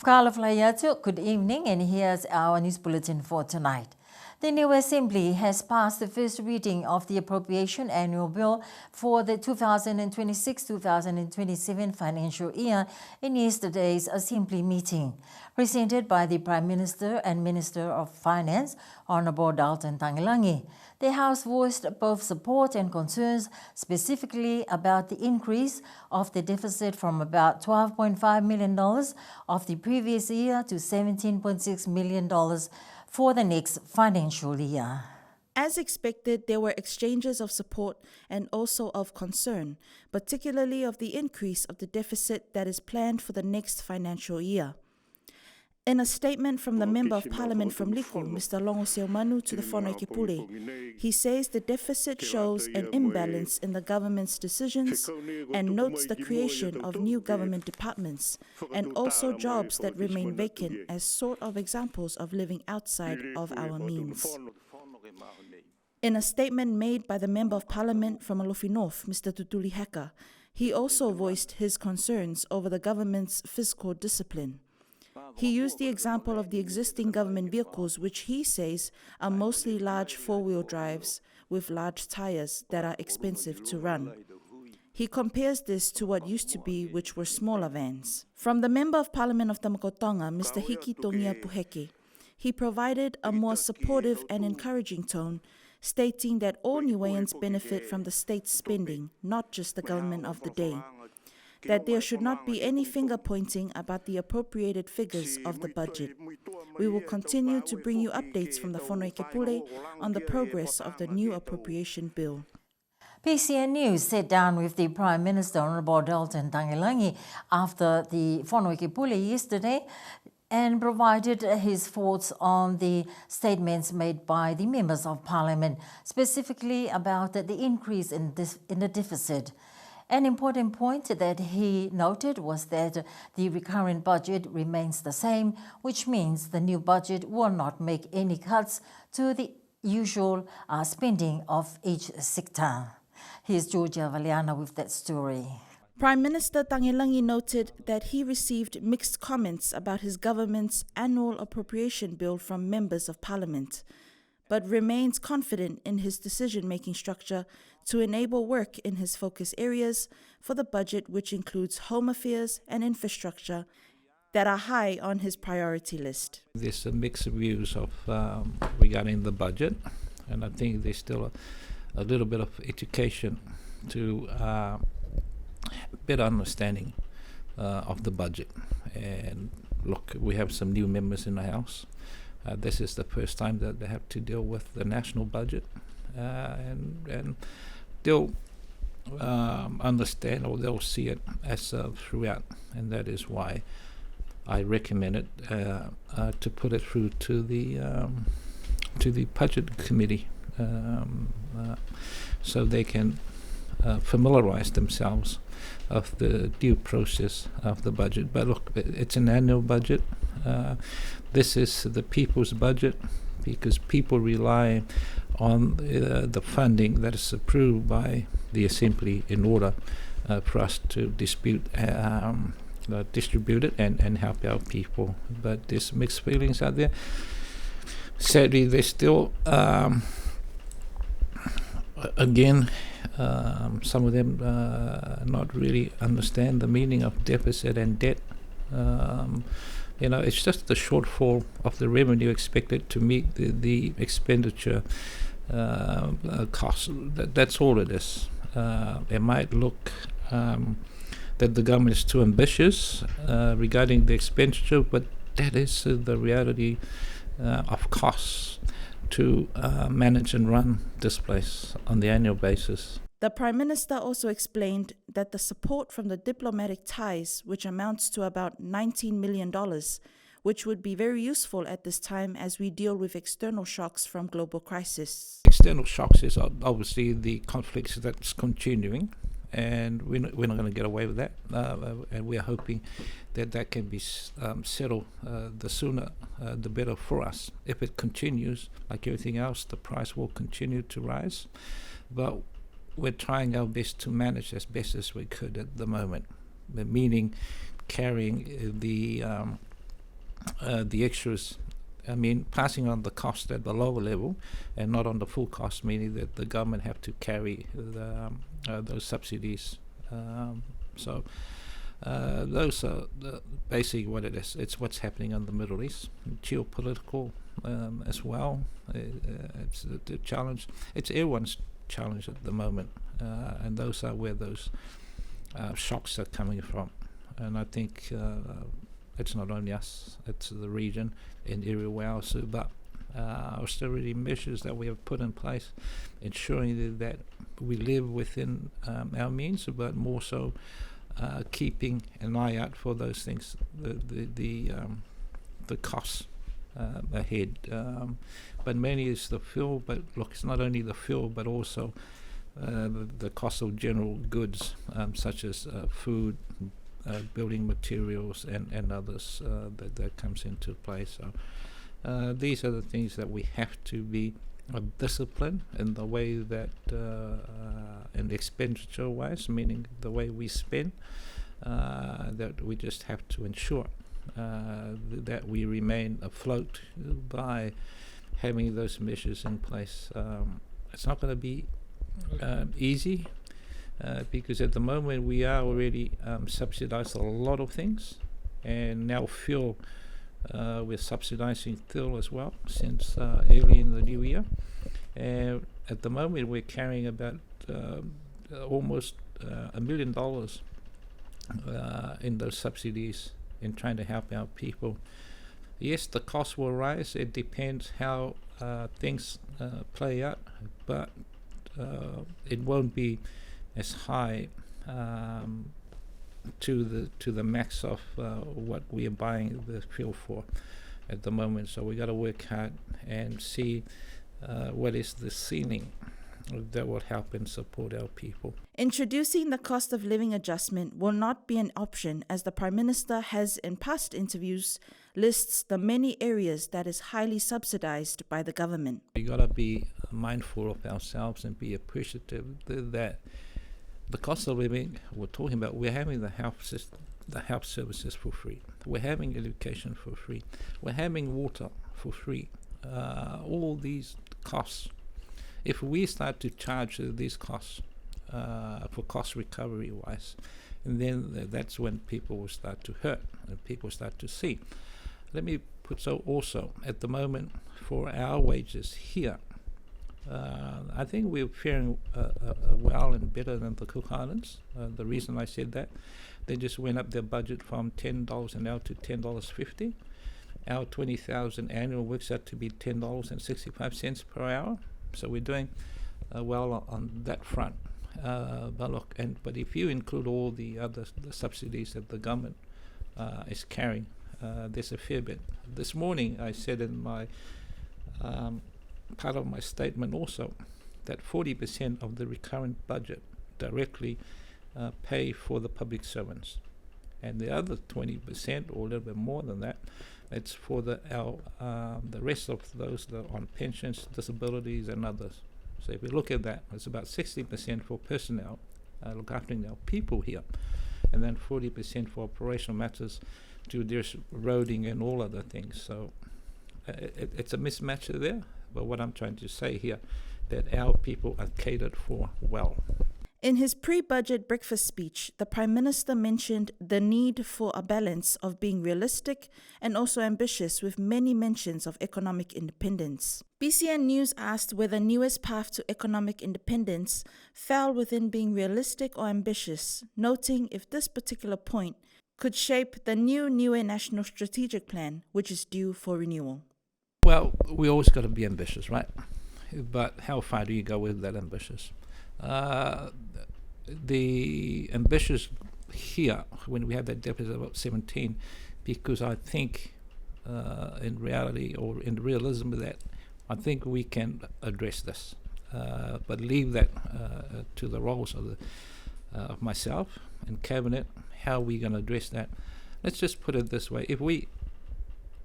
Kala Flayatu, good evening, and here's our news bulletin for tonight. The new Assembly has passed the first reading of the Appropriation Annual Bill for the 2026-2027 financial year in yesterday's Assembly meeting. Presented by the Prime Minister and Minister of Finance, Honourable Dalton Tangailangi. The House voiced both support and concerns, specifically about the increase of the deficit from about $12.5 million of the previous year to $17.6 million for the next financial year. As expected, there were exchanges of support and also of concern, particularly of the increase of the deficit that is planned for the next financial year. In a statement from the Member of Parliament from Liku, Mr. Longo Seumanu, to the Whānau-i-ke-Pule, he says the deficit shows an imbalance in the government's decisions and notes the creation of new government departments and also jobs that remain vacant as sort of examples of living outside of our means. In a statement made by the Member of Parliament from Alofi North, Mr. Tutuli Heka, he also voiced his concerns over the government's fiscal discipline. He used the example of the existing government vehicles, which he says are mostly large four-wheel drives with large tires that are expensive to run. He compares this to what used to be, which were smaller vans. From the Member of Parliament of Tamakotonga, Mr. Hiki Tongia Puheke, he provided a more supportive and encouraging tone, stating that all Niueans benefit from the state's spending, not just the government of the day. That there should not be any finger-pointing about the appropriated figures of the budget. We will continue to bring you updates from the Whānau-i-ke-Pule on the progress of the new appropriation bill. PCN News sat down with the Prime Minister, Honourable Dalton Tangailangi, after the Whānau-i-ke-Pule yesterday and provided his thoughts on the statements made by the Members of Parliament, specifically about the increase in the deficit. An important point that he noted was that the recurrent budget remains the same, which means the new budget will not make any cuts to the usual spending of each sector. Here's Georgia Valiana with that story. Prime Minister Tangailangi noted that he received mixed comments about his government's annual appropriation bill from members of Parliament, but remains confident in his decision-making structure to enable work in his focus areas for the budget, which includes home affairs and infrastructure that are high on his priority list. There's a mixed views of regarding the budget, and I think there's still a little bit of education to better understanding of the budget. And look, we have some new members in the House. This is the first time that they have to deal with the national budget, and they'll understand, or they'll see it as throughout, and that is why I recommend it to put it through to the budget committee, so they can familiarize themselves of the due process of the budget. But look, it's an annual budget. This is the people's budget, because people rely on the funding that is approved by the Assembly in order for us to distribute it and help our people. But there's mixed feelings out there. Sadly, they still, again, some of them not really understand the meaning of deficit and debt. It's just the shortfall of the revenue expected to meet the expenditure costs. That's all it is. It might look that the government is too ambitious regarding the expenditure, but that is the reality of costs to manage and run this place on the annual basis. The Prime Minister also explained that the support from the diplomatic ties, which amounts to about $19 million, which would be very useful at this time as we deal with external shocks from global crisis. External shocks is obviously the conflicts that's continuing, and we're not going to get away with that. And we are hoping that can be settled the sooner the better for us. If it continues, like everything else, the price will continue to rise. But we're trying our best to manage as best as we could at the moment, meaning carrying the the extras. I mean, passing on the cost at the lower level and not on the full cost, meaning that the government have to carry those subsidies. So those are basically what it is. It's what's happening in the Middle East, geopolitical as well. It's the challenge. It's everyone's challenge at the moment, and those are where those shocks are coming from. And I think it's not only us, it's the region and everywhere else. But austerity measures that we have put in place, ensuring that we live within our means, but more so keeping an eye out for those things, the costs ahead. But mainly is the fuel. But look, it's not only the fuel, but also the cost of general goods, such as food, building materials, and others that comes into play. So these are the things that we have to be disciplined in the way that, in expenditure-wise, meaning the way we spend, that we just have to ensure that we remain afloat by having those measures in place. It's not going to be easy. Because at the moment we are already subsidized a lot of things, and now fuel, we're subsidizing fuel as well since early in the new year. And at the moment we're carrying about almost $1 million in those subsidies in trying to help our people. Yes, the cost will rise. It depends how things play out, but it won't be as high to the max of what we are buying the fuel for at the moment. So we got to work hard and see what is the ceiling that will help and support our people. Introducing the cost of living adjustment will not be an option, as the Prime Minister has in past interviews lists the many areas that is highly subsidized by the government. We got to be mindful of ourselves and be appreciative that the cost of living we're talking about, we're having the health services for free. We're having education for free. We're having water for free. All these costs, if we start to charge these costs for cost recovery wise, and then that's when people will start to hurt and people start to see. Let me put so also at the moment for our wages here, I think we're faring well and better than the Cook Islands. The reason I said that, they just went up their budget from $10 an hour to $10.50. Our 20,000 annual works out to be $10.65 per hour. So we're doing well on that front. But look, but if you include all the subsidies that the government is carrying, there's a fair bit. This morning I said in my part of my statement also that 40% of the recurrent budget directly pay for the public servants, and the other 20% or a little bit more than that, it's for the rest of those that are on pensions, disabilities, and others. So if we look at that, it's about 60% for personnel, look after our people here, and then 40% for operational matters, to there's roading and all other things. So it's a mismatch there. But what I'm trying to say here, that our people are catered for well. In his pre-budget breakfast speech, the Prime Minister mentioned the need for a balance of being realistic and also ambitious, with many mentions of economic independence. BCN News asked whether NUI's path to economic independence fell within being realistic or ambitious, noting if this particular point could shape the new NUI National Strategic Plan, which is due for renewal. Well, we always got to be ambitious, right? But how far do you go with that ambitious? The ambitious here, when we have that deficit of about 17, because I think in reality or in realism that I think we can address this, but leave that to the roles of myself and cabinet, how we going to address that. Let's just put it this way: if we,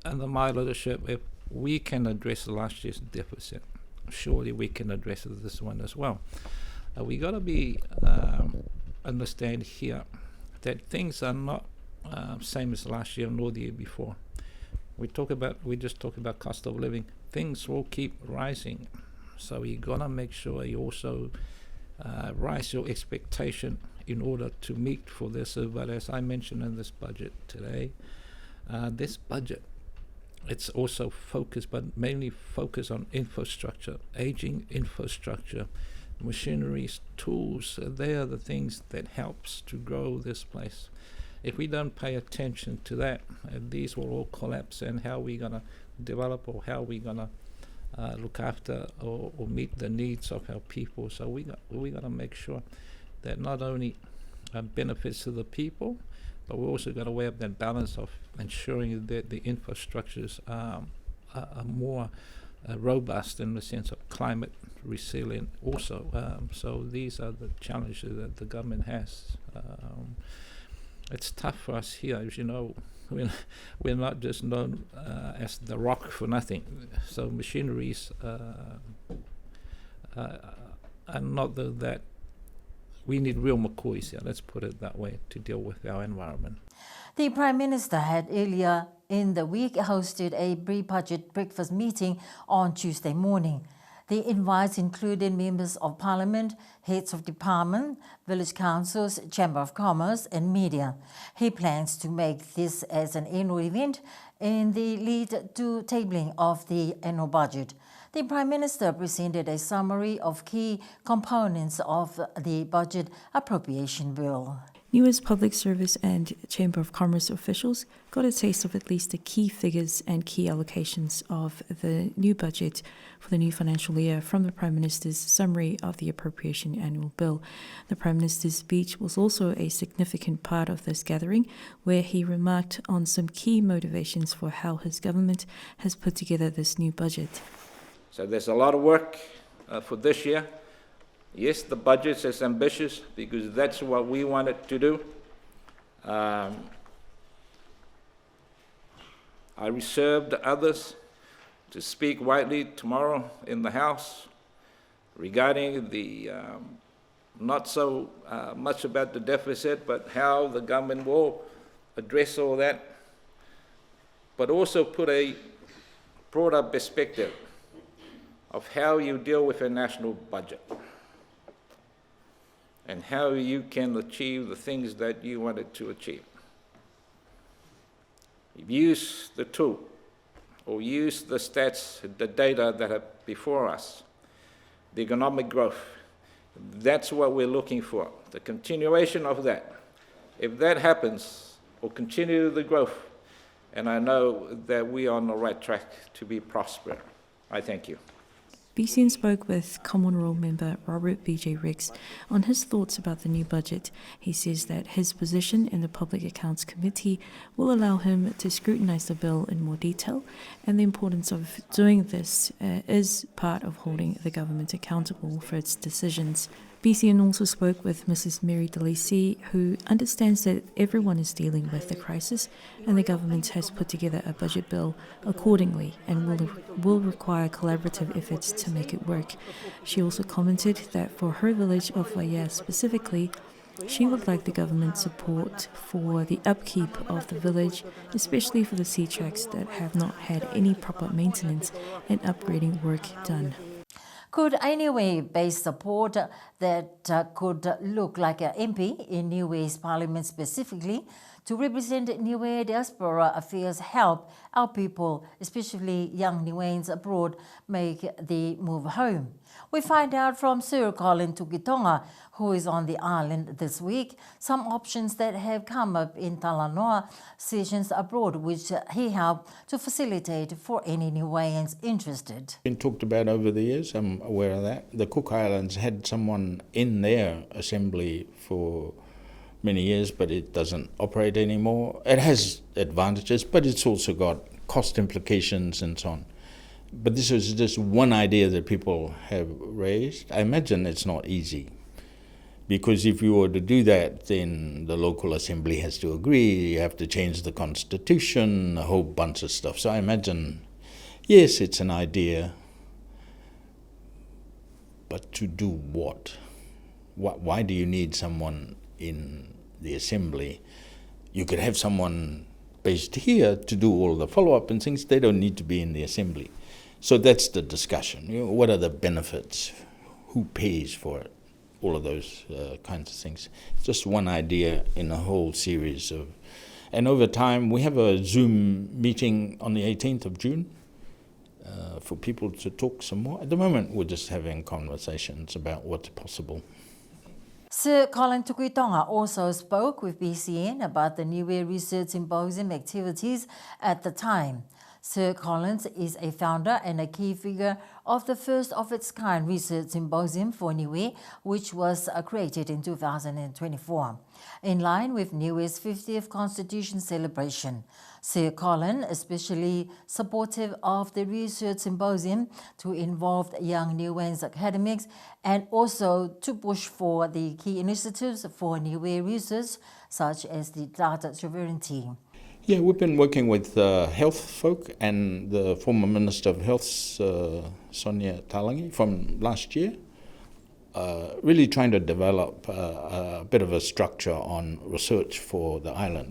under my leadership, if we can address last year's deficit, surely we can address this one as well. We got to be understand here that things are not same as last year nor the year before. We just talk about cost of living. Things will keep rising, so you gotta make sure you also rise your expectation in order to meet for this. But as I mentioned in this budget today, this budget, it's also focused, but mainly focused on infrastructure, aging infrastructure, machineries, tools. They are the things that helps to grow this place. If we don't pay attention to that, these will all collapse. And how we gonna develop, or how we gonna look after or meet the needs of our people? So we gotta make sure that not only benefits to the people, but we also got to weigh up that balance of ensuring that the infrastructures are more robust in the sense of climate resilient also. So these are the challenges that the government has. It's tough for us here, as you know. We're not just known as the rock for nothing. So machineries are not that. We need real McCoys here, let's put it that way, to deal with our environment. The Prime Minister had earlier in the week hosted a pre-budget breakfast meeting on Tuesday morning. The invites included members of Parliament, heads of department, village councils, Chamber of Commerce and media. He plans to make this as an annual event in the lead to tabling of the annual budget. The Prime Minister presented a summary of key components of the budget appropriation bill. Niue's Public Service and Chamber of Commerce officials got a taste of at least the key figures and key allocations of the new budget for the new financial year from the Prime Minister's summary of the appropriation annual bill. The Prime Minister's speech was also a significant part of this gathering, where he remarked on some key motivations for how his government has put together this new budget. So there's a lot of work for this year. Yes, the budget is ambitious because that's what we wanted to do. I reserved others to speak widely tomorrow in the House regarding the not so much about the deficit, but how the government will address all that, but also put a broader perspective of how you deal with a national budget and how you can achieve the things that you wanted to achieve. Use the tool, or use the stats, the data that are before us, the economic growth. That's what we're looking for, the continuation of that. If that happens, we'll continue the growth, and I know that we are on the right track to be prosperous. I thank you. BCN spoke with Common Rule member Robert B.J. Riggs on his thoughts about the new budget. He says that his position in the Public Accounts Committee will allow him to scrutinise the bill in more detail, and the importance of doing this is part of holding the government accountable for its decisions. BCN also spoke with Mrs. Mary DeLisi, who understands that everyone is dealing with the crisis and the government has put together a budget bill accordingly and will require collaborative efforts to make it work. She also commented that for her village of Waiea specifically, she would like the government support for the upkeep of the village, especially for the sea tracks that have not had any proper maintenance and upgrading work done. Could Niue-based support that could look like an MP in Niue's parliament specifically to represent Niue diaspora affairs help our people, especially young Niueans abroad, make the move home? We find out from Sir Colin Tukitonga, who is on the island this week, some options that have come up in Talanoa sessions abroad, which he helped to facilitate for any Niueans interested. Been talked about over the years, I'm aware of that. The Cook Islands had someone in their assembly for many years, but it doesn't operate anymore. It has advantages, but it's also got cost implications and so on. But this is just one idea that people have raised. I imagine it's not easy, because if you were to do that, then the local assembly has to agree, you have to change the constitution, a whole bunch of stuff. So I imagine, yes, it's an idea, but to do what? Why do you need someone in the assembly? You could have someone based here to do all the follow-up and things, they don't need to be in the assembly. So that's the discussion. What are the benefits? Who pays for it? All of those kinds of things. Just one idea in a whole series of... And over time, we have a Zoom meeting on the 18th of June for people to talk some more. At the moment, we're just having conversations about what's possible. Sir Colin Tukuitonga also spoke with BCN about the Niue Research Symposium activities at the time. Sir Collins is a founder and a key figure of the first of its kind research symposium for Niue, which was created in 2024. In line with Niue's 50th Constitution celebration, Sir Colin, especially supportive of the research symposium to involve young Niueans academics and also to push for the key initiatives for Niue research, such as the data sovereignty. Yeah, we've been working with health folk and the former Minister of Health, Sonia Talangi, from last year, really trying to develop a bit of a structure on research for the island.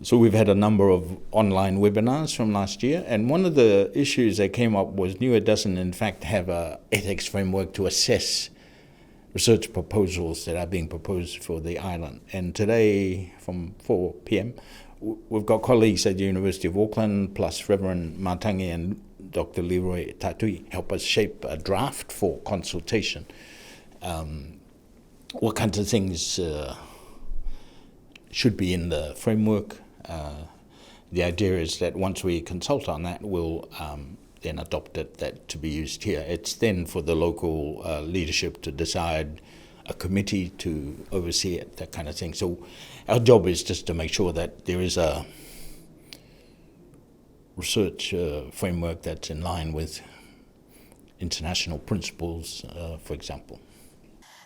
So we've had a number of online webinars from last year, and one of the issues that came up was Niue doesn't in fact have an ethics framework to assess research proposals that are being proposed for the island. And today, from 4 p.m, we've got colleagues at the University of Auckland, plus Reverend Matangi and Dr. Leroy Tatui help us shape a draft for consultation. What kinds of things should be in the framework? The idea is that once we consult on that, we'll then adopt it that to be used here. It's then for the local leadership to decide, a committee to oversee it, that kind of thing. So our job is just to make sure that there is a research framework that's in line with international principles, for example.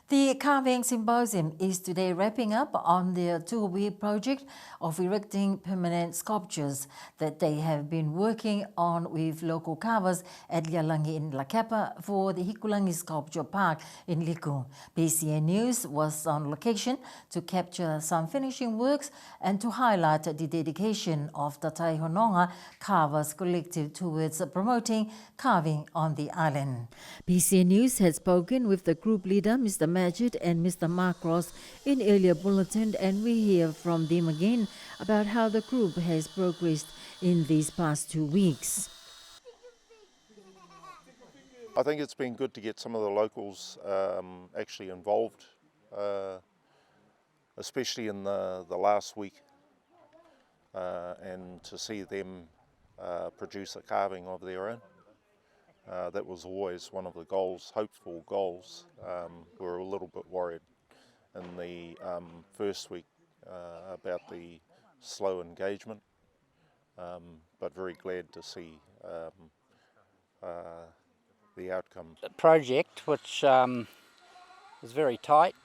The Carving Symposium is today wrapping up on their 2-week project of erecting permanent sculptures that they have been working on with local carvers at Lialangi in Lakapa for the Hikulangi Sculpture Park in Liku. BCN News was on location to capture some finishing works and to highlight the dedication of the Tai Hononga Carvers Collective towards promoting carving on the island. BCN News had spoken with the group leader, Mr. Majid and Mr. Mark Ross in earlier bulletin, and we hear from them again about how the group has progressed in these past 2 weeks. I think it's been good to get some of the locals actually involved, especially in the last week, and to see them produce a carving of their own. That was always one of the goals, hopeful goals. We were a little bit worried in the first week about the slow engagement, but very glad to see the outcome. The project, which was very tight,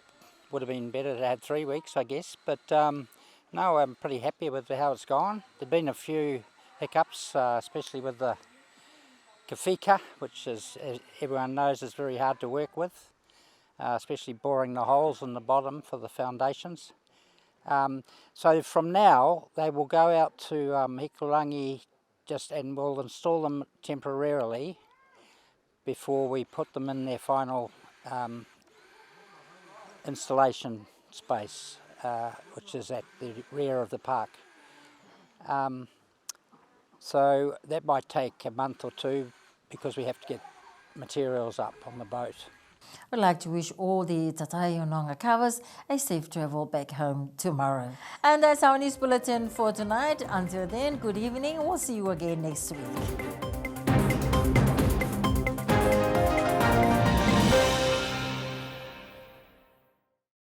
would have been better to have 3 weeks, I guess, but no, I'm pretty happy with how it's gone. There've been a few hiccups, especially with the kawhika, which, as everyone knows, is very hard to work with, especially boring the holes in the bottom for the foundations. So from now, they will go out to Hikulangi and we'll install them temporarily before we put them in their final installation space, which is at the rear of the park. So that might take a month or two because we have to get materials up on the boat. I'd like to wish all the Tai Hononga carvers a safe travel back home tomorrow. And that's our news bulletin for tonight. Until then, good evening. We'll see you again next week.